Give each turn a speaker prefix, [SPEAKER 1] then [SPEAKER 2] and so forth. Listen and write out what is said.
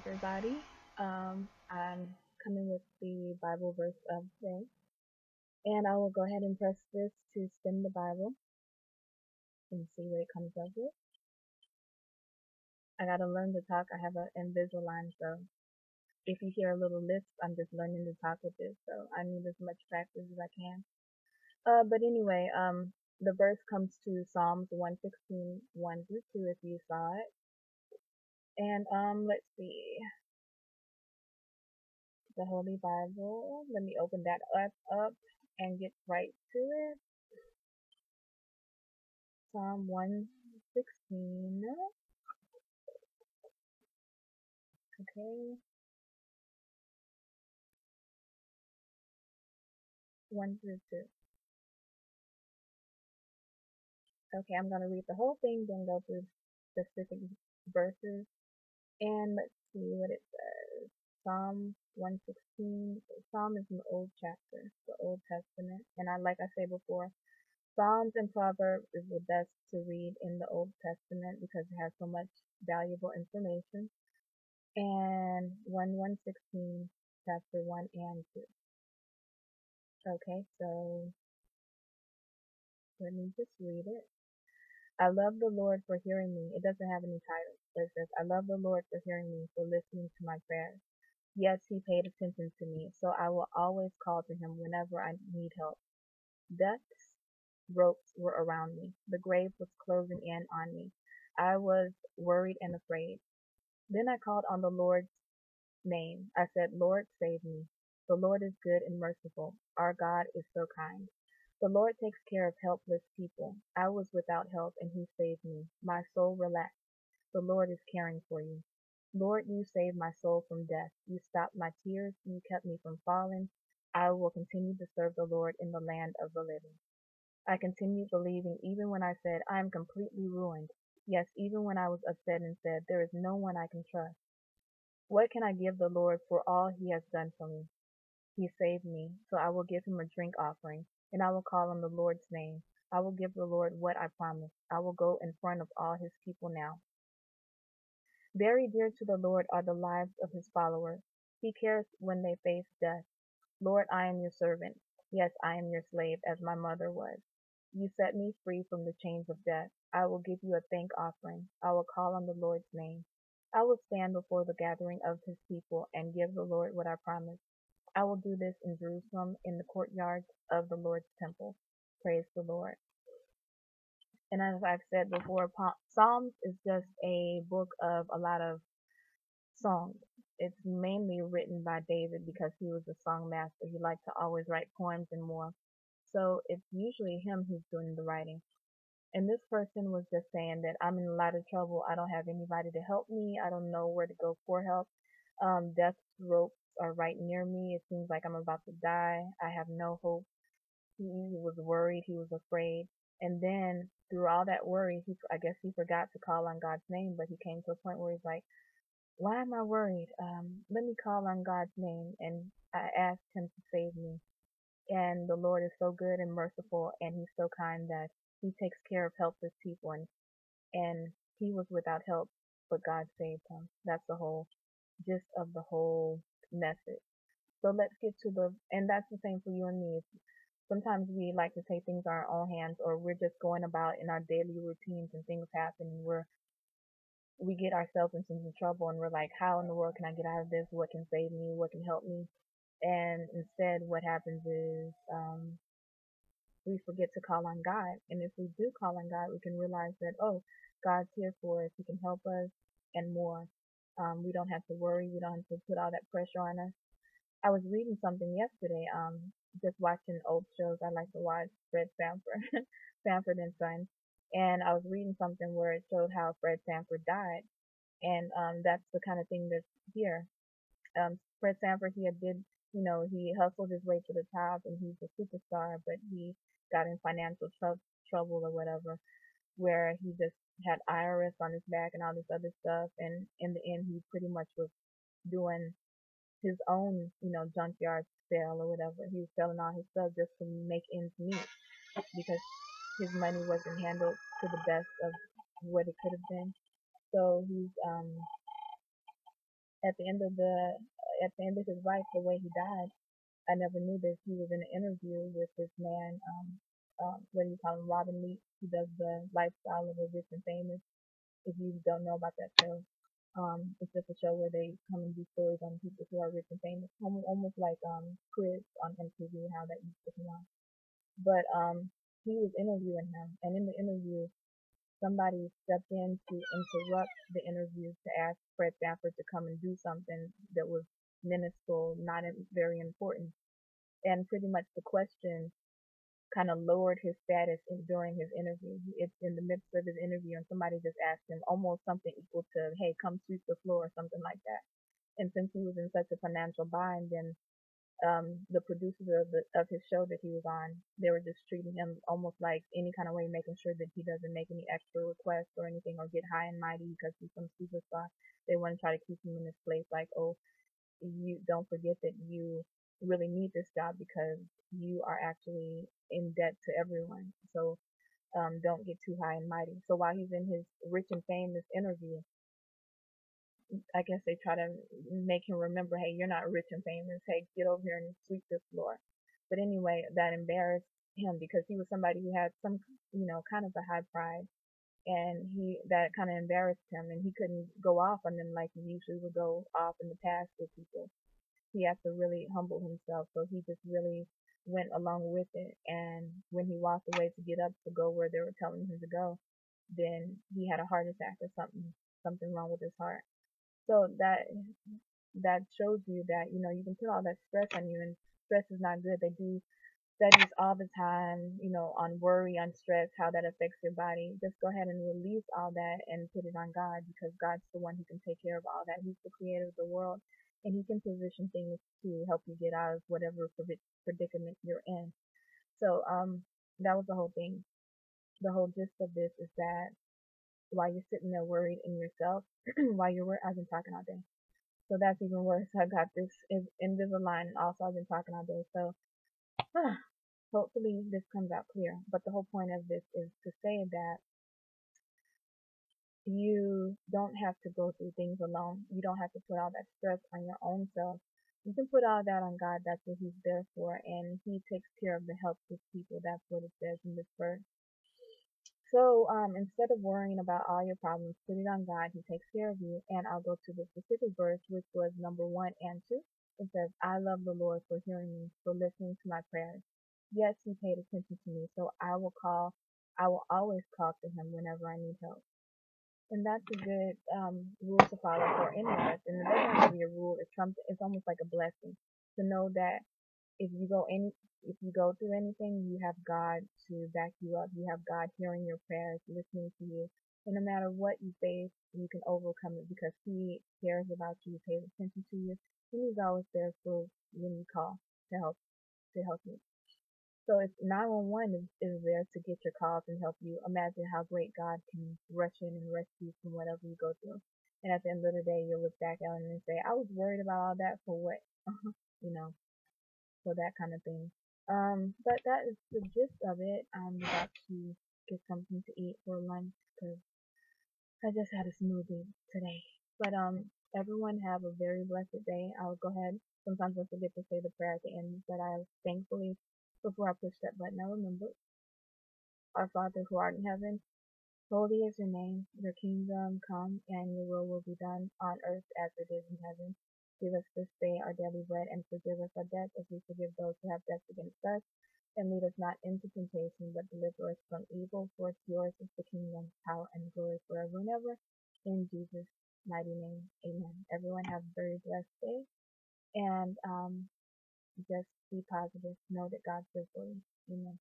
[SPEAKER 1] everybody. I'm coming with the Bible verse of the day, and I will go ahead and press this to spin the Bible and see what it comes up with. I gotta learn to talk. I have an Invisalign, so if you hear a little lisp, I'm just learning to talk with this, so I need as much practice as I can. But anyway, the verse comes to Psalms 116, 1 through 2, if you saw it. And let's see, the Holy Bible. Let me open that up and get right to it. Psalm 116. Okay, 1 through 2. Okay, I'm gonna read the whole thing, then go through specific verses, and let's see what it says. Psalm 116. Psalm is an old chapter, the Old Testament, and like I said before, Psalms and Proverbs is the best to read in the Old Testament because it has so much valuable information. And 116, chapter 1 and 2. Okay, so let me just read it. I love the Lord for hearing me. It doesn't have any title, but it says, I love the Lord for hearing me, for listening to my prayers. Yes, he paid attention to me, so I will always call to him whenever I need help. Death's ropes were around me. The grave was closing in on me. I was worried and afraid. Then I called on the Lord's name. I said, Lord, save me. The Lord is good and merciful. Our God is so kind. The Lord takes care of helpless people. I was without help and he saved me. My soul relaxed. The Lord is caring for you. Lord, you saved my soul from death. You stopped my tears. You kept me from falling. I will continue to serve the Lord in the land of the living. I continued believing even when I said, I am completely ruined. Yes, even when I was upset and said, there is no one I can trust. What can I give the Lord for all he has done for me? He saved me, so I will give him a drink offering, and I will call on the Lord's name. I will give the Lord what I promised. I will go in front of all his people now. Very dear to the Lord are the lives of his followers. He cares when they face death. Lord, I am your servant. Yes, I am your slave, as my mother was. You set me free from the chains of death. I will give you a thank offering. I will call on the Lord's name. I will stand before the gathering of his people and give the Lord what I promised. I will do this in Jerusalem in the courtyards of the Lord's temple. Praise the Lord. And as I've said before, Psalms is just a book of a lot of songs. It's mainly written by David because he was a song master. He liked to always write poems and more. So it's usually him who's doing the writing. And this person was just saying that I'm in a lot of trouble. I don't have anybody to help me. I don't know where to go for help. Death's ropes are right near me. It seems like I'm about to die. I have no hope. He was worried. He was afraid. And then through all that worry, I guess he forgot to call on God's name, but he came to a point where he's like, why am I worried? Let me call on God's name. And I asked him to save me. And the Lord is so good and merciful, and he's so kind that he takes care of helpless people. And he was without help, but God saved him. That's the whole gist of the whole message. So let's get to and that's the same for you and me. Sometimes we like to take things in our own hands, or we're just going about in our daily routines and things happen, and we get ourselves into some trouble, and we're like, how in the world can I get out of this? What can save me? What can help me? And instead, what happens is we forget to call on God. And if we do call on God, we can realize that, oh, God's here for us. He can help us and more. We don't have to worry. We don't have to put all that pressure on us. I was reading something yesterday, just watching old shows. I like to watch Fred Sanford, Sanford and Son. And I was reading something where it showed how Fred Sanford died. And that's the kind of thing that's here. Fred Sanford, he hustled his way to the top, and he's a superstar, but he got in financial trouble or whatever, where he just had IRS on his back and all this other stuff, and in the end, he pretty much was doing his own, junkyard sale or whatever. He was selling all his stuff just to make ends meet because his money wasn't handled to the best of what it could have been. So At the end of his life, the way he died, I never knew this. He was in an interview with this man, what do you call him, Robin Leach. He does the lifestyle of the rich and famous. If you don't know about that show, it's just a show where they come and do stories on people who are rich and famous, almost like Quiz on MTV, how that used to come on. But he was interviewing him, and in the interview, somebody stepped in to interrupt the interview to ask Fred Sanford to come and do something that was minuscule, not very important, and pretty much the question kind of lowered his status during his interview. It's in the midst of his interview, and somebody just asked him almost something equal to, "Hey, come sweep the floor," or something like that. And since he was in such a financial bind, then the producers of his show that he was on, they were just treating him almost like any kind of way, making sure that he doesn't make any extra requests or anything or get high and mighty because he's some superstar. They want to try to keep him in this place like, oh, you don't forget that you really need this job because you are actually in debt to everyone. So don't get too high and mighty. So while he's in his rich and famous interview, I guess they try to make him remember, hey, you're not rich and famous. Hey, get over here and sweep this floor. But anyway, that embarrassed him because he was somebody who had some, kind of a high pride, and that kind of embarrassed him, and he couldn't go off on them like he usually would go off in the past with people. He had to really humble himself, so he just really went along with it. And when he walked away to get up to go where they were telling him to go, then he had a heart attack or something wrong with his heart. So that shows you that you can put all that stress on you, and stress is not good. They do studies all the time, on worry, on stress, how that affects your body. Just go ahead and release all that and put it on God, because God's the one who can take care of all that. He's the creator of the world, and he can position things to help you get out of whatever predicament you're in. So that was the whole thing. The whole gist of this is that while you're sitting there worried in yourself, while you're worried, I've been talking all day. So that's even worse. I got this Invisalign, and also I've been talking all day. So hopefully this comes out clear. But the whole point of this is to say that you don't have to go through things alone. You don't have to put all that stress on your own self. You can put all that on God. That's what He's there for, and He takes care of the helpless people. That's what it says in this verse. So instead of worrying about all your problems, put it on God. He takes care of you. And I'll go to the specific verse, which was number 1 and 2. It says, "I love the Lord for hearing me, for listening to my prayers. Yes, He paid attention to me, so I will always call to Him whenever I need help." And that's a good rule to follow for any of us. And it doesn't have to be a rule. It's almost like a blessing to know that if you go through anything, you have God to back you up. You have God hearing your prayers, listening to you. And no matter what you face, you can overcome it because He cares about you, He pays attention to you, and He's always there for when you call to help you. So if 911 is there to get your calls and help you, imagine how great God can rush in and rescue you from whatever you go through. And at the end of the day, you'll look back at it and say, I was worried about all that for what? you know, so that kind of thing. But that is the gist of it. I'm about to get something to eat for lunch because I just had a smoothie today. But everyone have a very blessed day. I'll go ahead. Sometimes I forget to say the prayer at the end, but I thankfully, before I push that button, I remember. Our Father who art in heaven, holy is your name. Your kingdom come, and your will be done on earth as it is in heaven. Give us this day our daily bread, and forgive us our debts as we forgive those who have debts against us. And lead us not into temptation, but deliver us from evil. For yours is the kingdom, power, and glory forever and ever. In Jesus' mighty name, amen. Everyone have a very blessed day, and just be positive. Know that God's there for you. Amen.